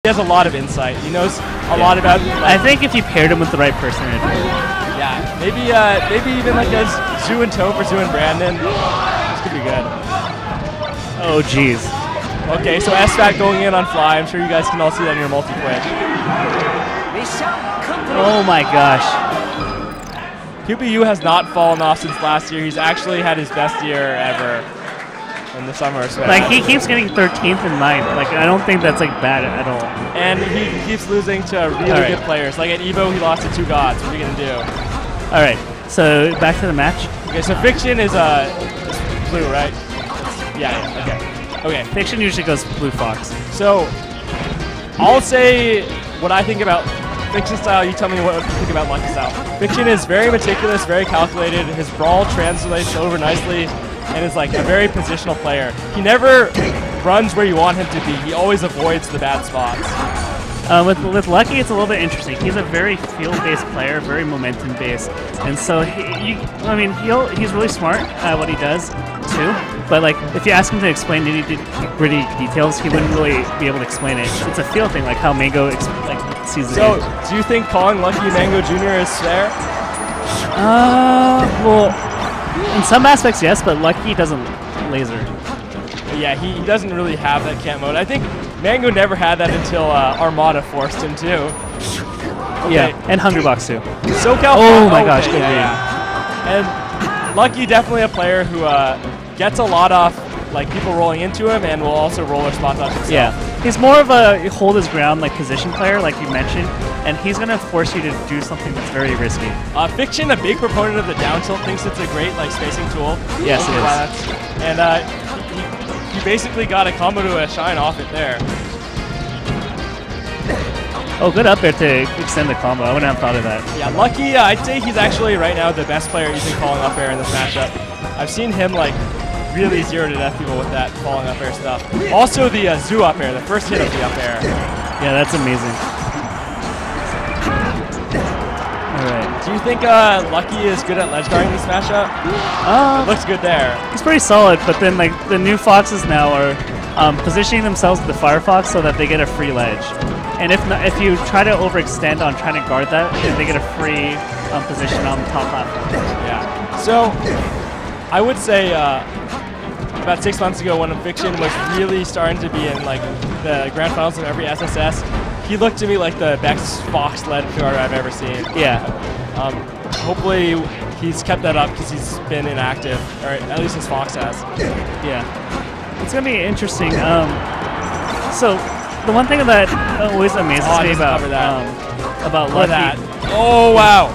He has a lot of insight. He knows a lot about. I think if you paired him with the right person, it'd work. Yeah, maybe even like a Zoo and Toph or Zoo and Brandon. This could be good. Oh, jeez. Okay, so SFAT going in on Fly. I'm sure you guys can all see that in your multi-quick. Oh my gosh. QPU has not fallen off since last year. He's actually had his best year ever in the summer. So like, he keeps getting 13th and 9th. Like, I don't think that's like bad at all. And he keeps losing to really good players. Like at EVO, he lost to 2 gods. What are you gonna do? All right, so back to the match. Okay, so Fiction is blue, right? Yeah. Okay. Fiction usually goes Blue Fox. So I'll say what I think about Fiction style. You tell me what you think about Lucky style. Fiction is very meticulous, very calculated. His brawl translates over nicely, and is like a very positional player. He never runs where you want him to be. He always avoids the bad spots. With Lucky, it's a little bit interesting. He's a very field-based player, very momentum-based, and so he's really smart at what he does too. But like, if you ask him to explain nitty-gritty details, he wouldn't really be able to explain it. It's a feel thing, like how Mango sees the game. So, do you think calling Lucky Mango Jr. is fair? Well, in some aspects, yes, but Lucky doesn't laser. Yeah, he doesn't really have that camp mode. I think Mango never had that until Armada forced him to. Okay. Yeah, and Hungrybox too. SoCal. Oh my gosh, good read. And Lucky definitely a player who gets a lot off like people rolling into him, and will also roller spot dodge himself. Yeah, he's more of a hold his ground like position player, like you mentioned, and he's gonna force you to do something that's very risky. Fiction, a big proponent of the down tilt, thinks it's a great like spacing tool. Yes, it is. And he basically got a combo to a shine off it there. Oh, good up there to extend the combo. I wouldn't have thought of that. Yeah, Lucky, I'd say he's actually right now the best player using falling up air in this matchup. I've seen him like really 0 to death people with that falling up air stuff. Also the Zoo up air, the first hit of the up air. Yeah, that's amazing. Alright. Do you think Lucky is good at ledge guarding this matchup? It looks good there. He's pretty solid, but then like the new Foxes now are positioning themselves with the Firefox so that they get a free ledge. And if you try to overextend on trying to guard that, then they get a free position on the top platform. Yeah. So I would say about 6 months ago when Fiction was really starting to be in like the grand finals of every SSS, he looked to me like the best Fox led guard I've ever seen. Yeah. Hopefully he's kept that up because he's been inactive, or at least his Fox has. Yeah. It's gonna be interesting. So the one thing that always amazes me about Lucky. Oh wow!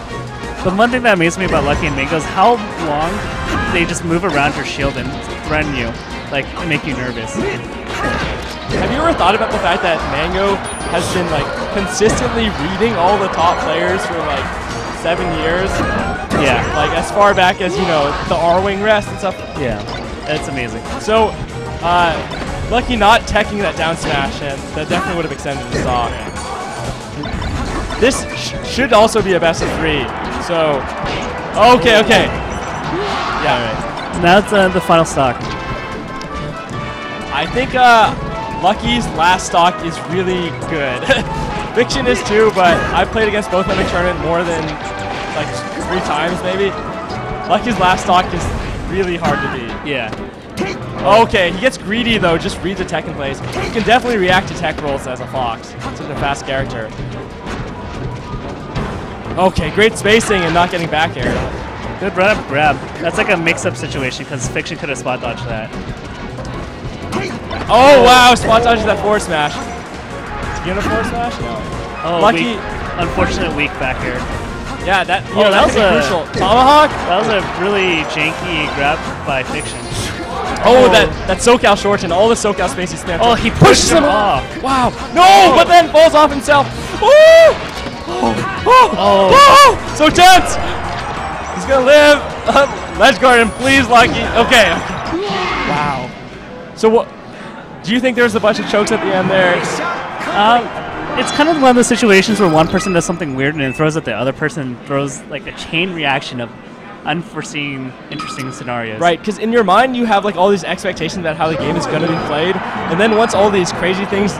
The one thing that amazes me about Lucky and Mango is how long they just move around your shield and threaten you, like make you nervous. Have you ever thought about the fact that Mango has been like consistently reading all the top players for like 7 years? Yeah. Like as far back as, you know, the R-Wing rest and stuff. Yeah. That's amazing. So, Lucky not teching that down smash, and that definitely would have extended the stock. This should also be a best of 3. So, okay. Yeah. Right. Now it's the final stock. I think Lucky's last stock is really good. Fiction is too, but I've played against both in the tournament more than like 3 times maybe. Lucky's last stock is really hard to beat. Yeah. Okay, he gets greedy though, just reads a tech in place. He can definitely react to tech rolls as a Fox. Such a fast character. Okay, great spacing and not getting back air. Good run-up grab. That's like a mix-up situation because Fiction could have spot dodged that. Oh wow, spot dodges that forward smash. Is he gonna forward smash? No. Oh, Lucky. Unfortunate weak back air. Yeah, that that was crucial. Tomahawk? That was a really janky grab by Fiction. Oh, that SoCal shorten, all the SoCal space he spent. Oh, he pushes him off. Wow. No, but then falls off himself. So tense. He's gonna live. Ledge guard him, please, Lucky. Okay. Wow. So what? Do you think there's a bunch of chokes at the end there? It's kind of one of those situations where one person does something weird and it throws at the other person, throws like a chain reaction of unforeseen, interesting scenarios. Right, because in your mind you have like all these expectations about how the game is going to be played, and then once all these crazy things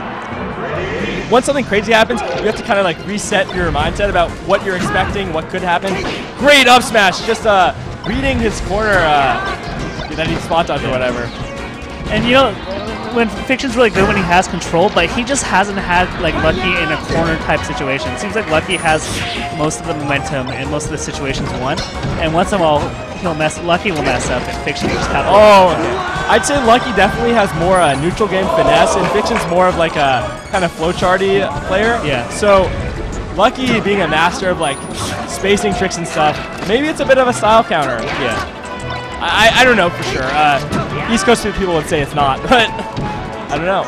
once something crazy happens, you have to kind of like reset your mindset about what you're expecting, what could happen. Great up smash, just reading his corner that he spot dodged or whatever. And you know, when Fiction's really good when he has control, but he just hasn't had like Lucky in a corner type situation. It seems like Lucky has most of the momentum and most of the situations won, and once in a while Lucky will mess up and Fiction will just have. Oh, I'd say Lucky definitely has more neutral game finesse, and Fiction's more of like a kind of flowcharty player. Yeah. So Lucky being a master of like spacing tricks and stuff, maybe it's a bit of a style counter. Yeah. I don't know for sure. East Coast people would say it's not, but I don't know.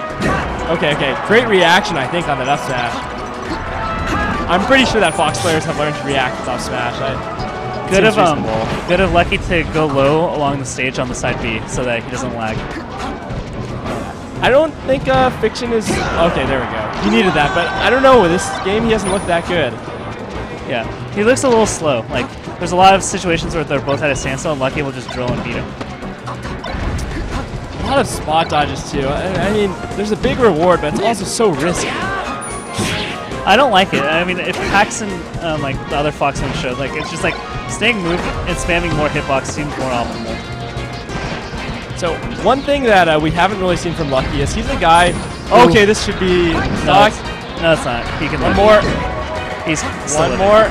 Okay. Great reaction, I think, on that up smash. I'm pretty sure that Fox players have learned to react with up smash. Good of Lucky to go low along the stage on the side B so that he doesn't lag. I don't think Fiction is... Okay, there we go. He needed that, but I don't know. This game, he hasn't looked that good. Yeah, he looks a little slow. Like, there's a lot of situations where they're both at a standstill and Lucky will just drill and beat him. A lot of spot dodges, too. I mean, there's a big reward, but it's also so risky. I don't like it. I mean, if Paxton, like the other Fox one showed, like, it's just like staying moved and spamming more hitbox seems more optimal. So, one thing that we haven't really seen from Lucky is he's a guy... Okay, this should be... No, it's not. He can one more. He's one more.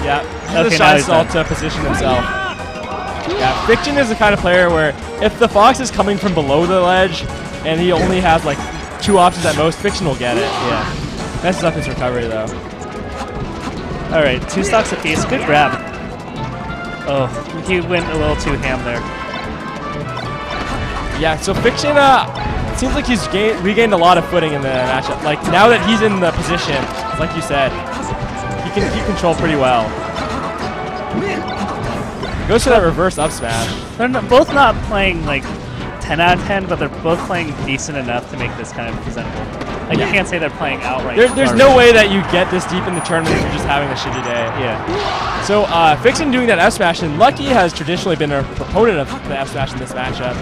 Yeah. He's a shy stall to position himself. Yeah, Fiction is the kind of player where if the Fox is coming from below the ledge and he only has like 2 options at most, Fiction will get it. Yeah. Messes up his recovery though. Alright, 2 stocks apiece. Good grab. Oh, he went a little too ham there. Yeah, so Fiction, it seems like he's regained a lot of footing in the matchup. Like, now that he's in the position, like you said, he can keep control pretty well. Goes for that reverse up smash. They're both not playing, like, 10 out of 10, but they're both playing decent enough to make this kind of presentable. Like, you can't say they're playing outright. There's no way that you get this deep in the tournament if you're just having a shitty day. Yeah. So, Fiction doing that F smash, and Lucky has traditionally been a proponent of the F smash in this matchup.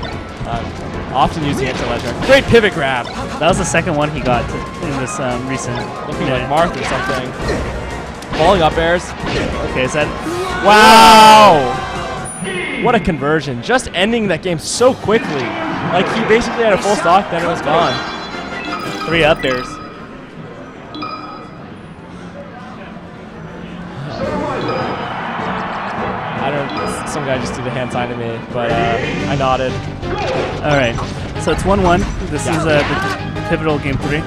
Often using it to ledge guard. Great pivot grab. That was the second one he got in this recent. Looking like Marth or something. Falling up airs. Okay, is that... Wow! What a conversion. Just ending that game so quickly. Like, he basically had a full stock, then it was gone. 3 up airs. I don't... Some guy just did a hand sign to me, but I nodded. Alright, so it's 1-1. This is the pivotal game 3.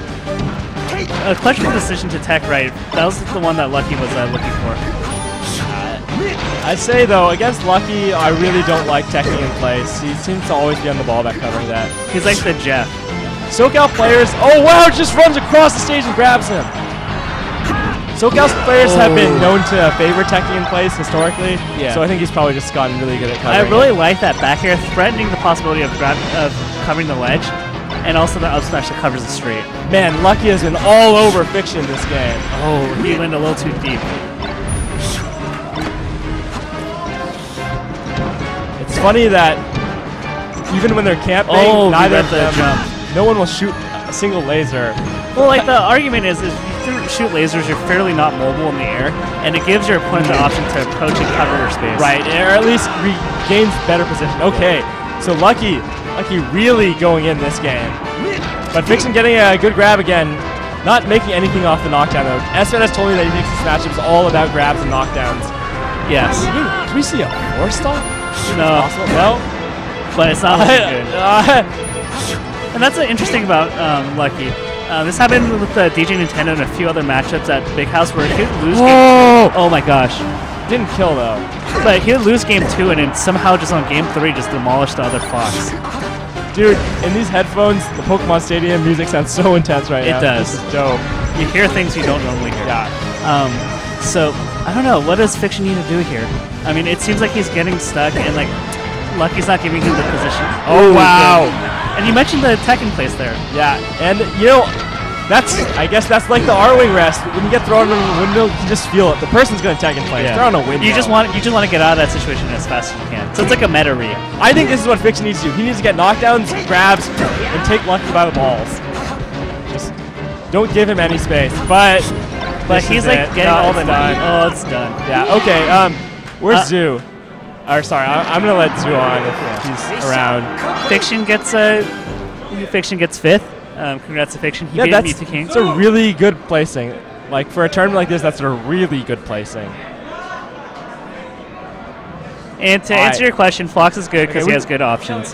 A questionable decision to tech right. That was the one that Lucky was looking for. I say, though, against Lucky, I really don't like teching in place. He seems to always be on the ball back covering that. He's like the Jeff. SoCal players... Oh, wow! Just runs across the stage and grabs him. SoCal's players have been known to favor teching in place historically, so I think he's probably just gotten really good at covering I really like that back air, threatening the possibility of covering the ledge, and also the up smash that covers the street. Man, Lucky has been all over Fiction this game. Oh, he went a little too deep. It's funny that even when they're camping, neither of them, no one will shoot a single laser. Well, like the argument is if you shoot lasers, you're fairly not mobile in the air, and it gives your opponent the option to approach and cover your space. Right, or at least regains better position. Okay, so Lucky really going in this game. But Fiction getting a good grab again, not making anything off the knockdown though. SVN has told me that he thinks this matchup is all about grabs and knockdowns. Yes. Did we see a 4-stock? No. No? But it's not good. And that's interesting about Lucky. This happened with DJ Nintendo and a few other matchups at Big House where he would lose game. Oh my gosh. Didn't kill though. But he would lose game 2 and then somehow just on game 3 just demolish the other Fox. Dude, in these headphones, the Pokemon Stadium music sounds so intense right now. It does. This is dope. You hear things you don't normally hear. Yeah. So, I don't know. What does Fiction need to do here? I mean, it seems like he's getting stuck and like Lucky's not giving him the position. Oh, wow. And you mentioned the tech in place there. Yeah, and you know, I guess that's like the R-wing rest. When you get thrown in a windmill, you can just feel it. The person's gonna tech in place. They're on a windmill. You just want to get out of that situation as fast as you can. So it's like a meta read. I think this is what Fiction needs to do. He needs to get knockdowns, grabs, and take Lucky by the balls. Just Don't give him any space. But he's like getting all the time. Oh, it's done. Yeah. Okay. Where's Zoo? Or sorry, I'm gonna let Zoo on if he's around. Fiction gets fifth. Congrats to Fiction. He beat Mewtwo King. It's a really good placing. Like for a tournament like this, that's a really good placing. And to answer your question, Fox is good because he has good options.